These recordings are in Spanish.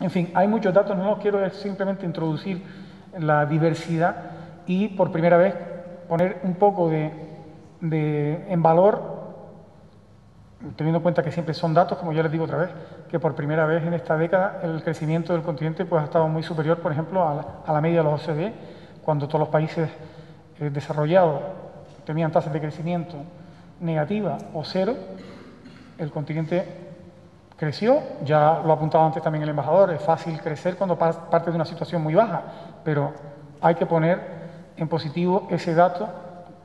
En fin, hay muchos datos, no los quiero simplemente introducir la diversidad y por primera vez poner un poco en valor, teniendo en cuenta que siempre son datos, como ya les digo otra vez, que por primera vez en esta década el crecimiento del continente pues, ha estado muy superior, por ejemplo, a la media de los OCDE, cuando todos los países desarrollados tenían tasas de crecimiento negativa o cero, el continente creció, ya lo apuntaba antes también el embajador, es fácil crecer cuando parte de una situación muy baja, pero hay que poner en positivo ese dato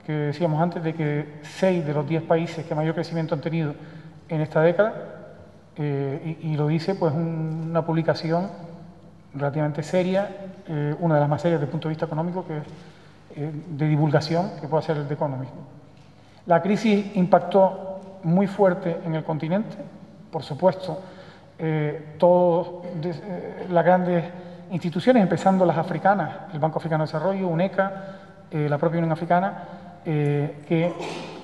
que decíamos antes de que 6 de los 10 países que mayor crecimiento han tenido en esta década, y lo dice pues una publicación relativamente seria, una de las más serias desde el punto de vista económico, que es de divulgación, que puede ser el The Economist. La crisis impactó muy fuerte en el continente, por supuesto, todas las grandes instituciones, empezando las africanas, el Banco Africano de Desarrollo, UNECA, la propia Unión Africana, que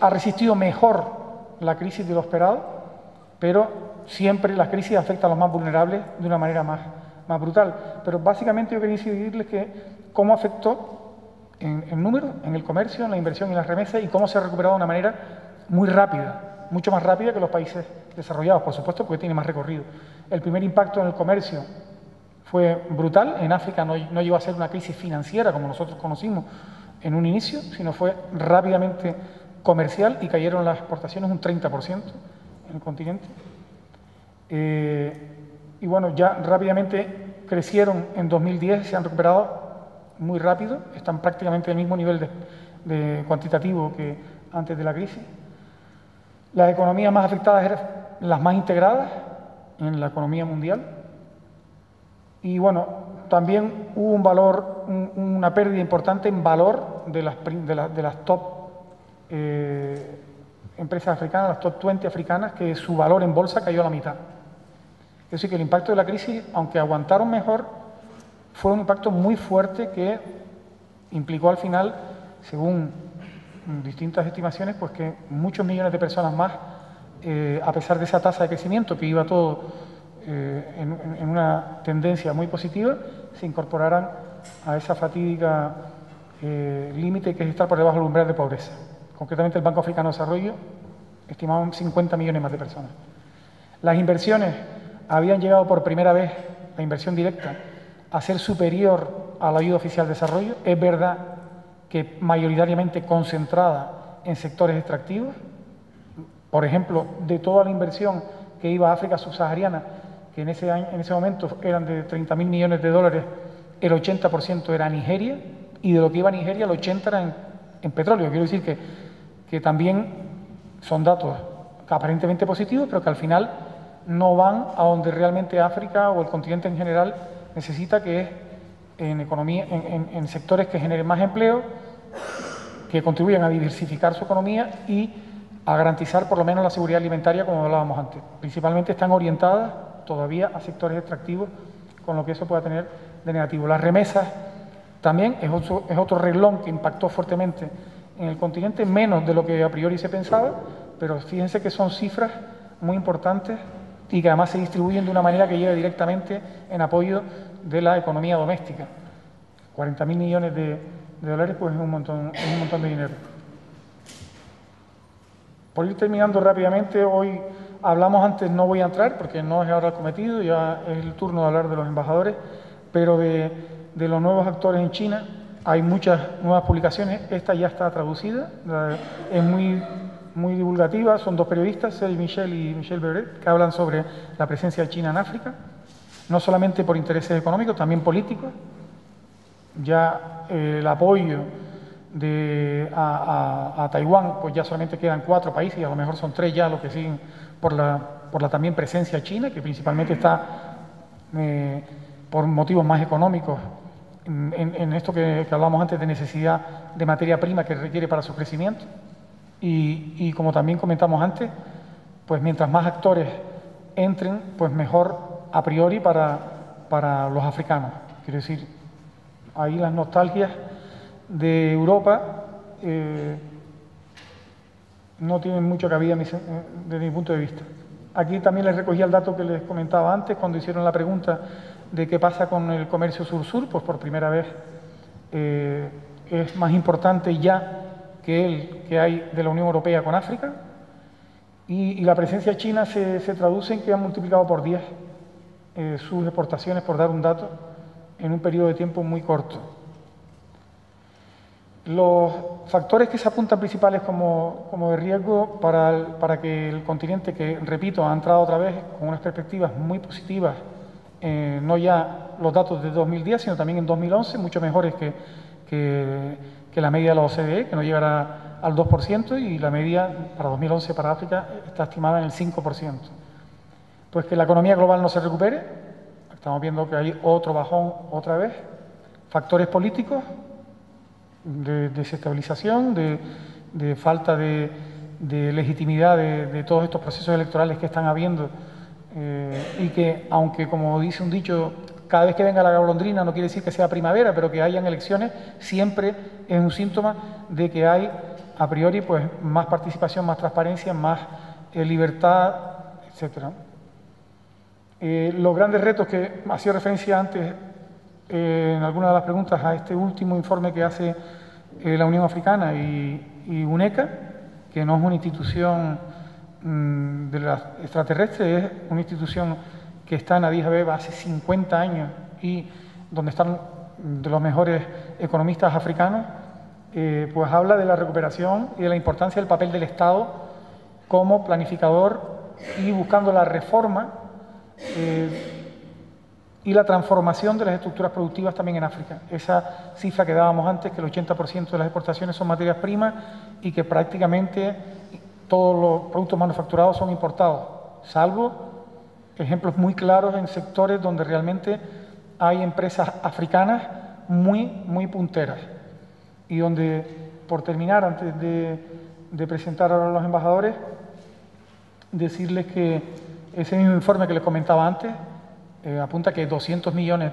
ha resistido mejor la crisis de lo esperado, pero siempre la crisis afecta a los más vulnerables de una manera más brutal. Pero básicamente yo quería incidirles que cómo afectó en números, en el comercio, en la inversión y en las remesas, y cómo se ha recuperado de una manera muy rápida, mucho más rápida que los países desarrollados, por supuesto, porque tiene más recorrido. El primer impacto en el comercio fue brutal. En África no llegó a ser una crisis financiera como nosotros conocimos en un inicio, sino fue rápidamente comercial y cayeron las exportaciones un 30% en el continente. Y bueno, ya rápidamente crecieron en 2010, se han recuperado muy rápido, están prácticamente al mismo nivel de cuantitativo que antes de la crisis. Las economías más afectadas eran las más integradas en la economía mundial. Y bueno, también hubo un valor, una pérdida importante en valor de las top empresas africanas, las top 20 africanas, que su valor en bolsa cayó a la mitad. Es decir, que el impacto de la crisis, aunque aguantaron mejor, fue un impacto muy fuerte que implicó al final, según distintas estimaciones, pues que muchos millones de personas más, a pesar de esa tasa de crecimiento que iba todo en una tendencia muy positiva, se incorporaran a esa fatídica límite que es estar por debajo del umbral de pobreza. Concretamente el Banco Africano de Desarrollo estimaba 50 millones más de personas. Las inversiones habían llegado por primera vez, la inversión directa, a ser superior a la ayuda oficial de desarrollo. Es verdad que mayoritariamente concentrada en sectores extractivos. Por ejemplo, de toda la inversión que iba a África subsahariana, que en ese momento eran de 30.000 millones de dólares, el 80% era Nigeria, y de lo que iba a Nigeria, el 80% era en petróleo. Quiero decir que también son datos aparentemente positivos, pero que al final no van a donde realmente África o el continente en general necesita, que es en economía, en sectores que generen más empleo, que contribuyan a diversificar su economía y a garantizar por lo menos la seguridad alimentaria, como hablábamos antes. Principalmente están orientadas todavía a sectores extractivos, con lo que eso pueda tener de negativo. Las remesas también es otro renglón que impactó fuertemente en el continente, menos de lo que a priori se pensaba, pero fíjense que son cifras muy importantes y que además se distribuyen de una manera que llega directamente en apoyo de la economía doméstica. 40.000 millones de dólares pues es un montón de dinero. Por ir terminando rápidamente, hoy hablamos antes, no voy a entrar porque no es ahora el cometido, ya es el turno de hablar de los embajadores, pero de los nuevos actores en China hay muchas nuevas publicaciones. Esta ya está traducida, es muy divulgativa, son dos periodistas, Céline Michel y Michel Beret, que hablan sobre la presencia de China en África, no solamente por intereses económicos, también políticos. Ya el apoyo a Taiwán, pues ya solamente quedan 4 países, y a lo mejor son 3 ya los que siguen por la también presencia china, que principalmente está por motivos más económicos en esto que hablamos antes de necesidad de materia prima que requiere para su crecimiento. Y como también comentamos antes, pues mientras más actores entren, pues mejor a priori para los africanos. Quiero decir, ahí las nostalgias de Europa no tienen mucha cabida desde mi punto de vista. Aquí también les recogía el dato que les comentaba antes, cuando hicieron la pregunta de qué pasa con el comercio sur-sur, pues por primera vez es más importante ya que el que hay de la Unión Europea con África, y la presencia china se traduce en que han multiplicado por 10 sus exportaciones, por dar un dato, en un periodo de tiempo muy corto. Los factores que se apuntan principales como de riesgo para que el continente, que repito, ha entrado otra vez con unas perspectivas muy positivas, no ya los datos de 2010, sino también en 2011, mucho mejores que la media de la OCDE, que no llegará al 2%, y la media para 2011 para África está estimada en el 5%. Pues que la economía global no se recupere, estamos viendo que hay otro bajón otra vez, factores políticos, de desestabilización, de falta de legitimidad de todos estos procesos electorales que están habiendo, y que, aunque como dice un dicho, cada vez que venga la golondrina no quiere decir que sea primavera, pero que hayan elecciones siempre es un síntoma de que hay a priori pues más participación, más transparencia, más libertad, etcétera. Los grandes retos que hacía referencia antes en algunas de las preguntas a este último informe que hace la Unión Africana y UNECA, que no es una institución de la extraterrestre, es una institución que está en Addis Abeba hace 50 años y donde están de los mejores economistas africanos, pues habla de la recuperación y de la importancia del papel del Estado como planificador y buscando la reforma y la transformación de las estructuras productivas también en África. Esa cifra que dábamos antes, que el 80% de las exportaciones son materias primas y que prácticamente todos los productos manufacturados son importados, salvo ejemplos muy claros en sectores donde realmente hay empresas africanas muy punteras. Y donde, por terminar, antes de presentar a los embajadores, decirles que ese mismo informe que les comentaba antes apunta que 200 millones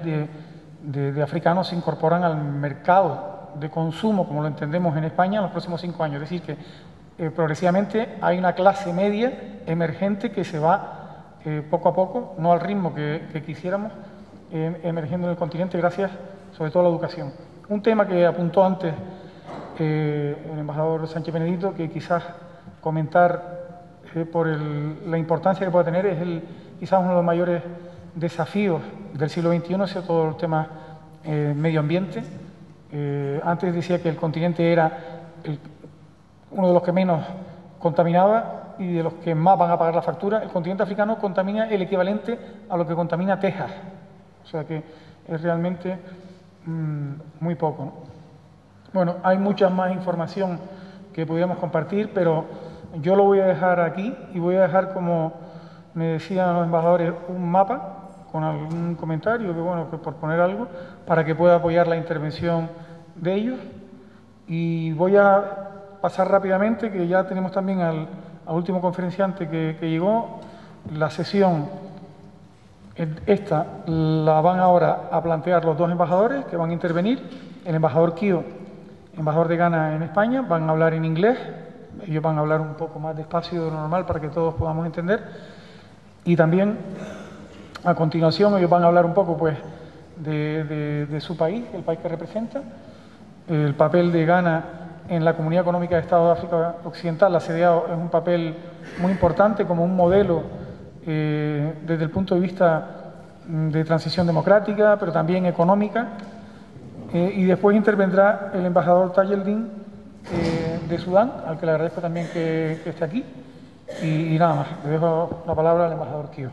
de africanos se incorporan al mercado de consumo, como lo entendemos en España, en los próximos 5 años. Es decir, que progresivamente hay una clase media emergente que se va poco a poco, no al ritmo que quisiéramos, emergiendo en el continente gracias sobre todo a la educación. Un tema que apuntó antes el embajador Sánchez Benedito, que quizás comentar por la importancia que puede tener, es quizás uno de los mayores desafíos del siglo XXI, es todo el tema medio ambiente. Antes decía que el continente era uno de los que menos contaminaba y de los que más van a pagar la factura. El continente africano contamina el equivalente a lo que contamina Texas, o sea que es realmente muy poco, ¿no? Bueno, hay mucha más información que podríamos compartir, pero yo lo voy a dejar aquí y voy a dejar, como me decían los embajadores, un mapa con algún comentario, que bueno, que por poner algo, para que pueda apoyar la intervención de ellos. Y voy a pasar rápidamente, que ya tenemos también al último conferenciante que llegó. La sesión esta la van ahora a plantear los dos embajadores que van a intervenir. El embajador Kio, embajador de Ghana en España, van a hablar en inglés. Ellos van a hablar un poco más despacio de lo normal para que todos podamos entender. Y también, a continuación, ellos van a hablar un poco pues, de su país, el país que representa, el papel de Ghana en la Comunidad Económica de Estados de África Occidental. La CEDEAO es un papel muy importante como un modelo desde el punto de vista de transición democrática, pero también económica. Y después intervendrá el embajador Tayeldin de Sudán, al que le agradezco también que esté aquí. Y nada más, le dejo la palabra al embajador Kio.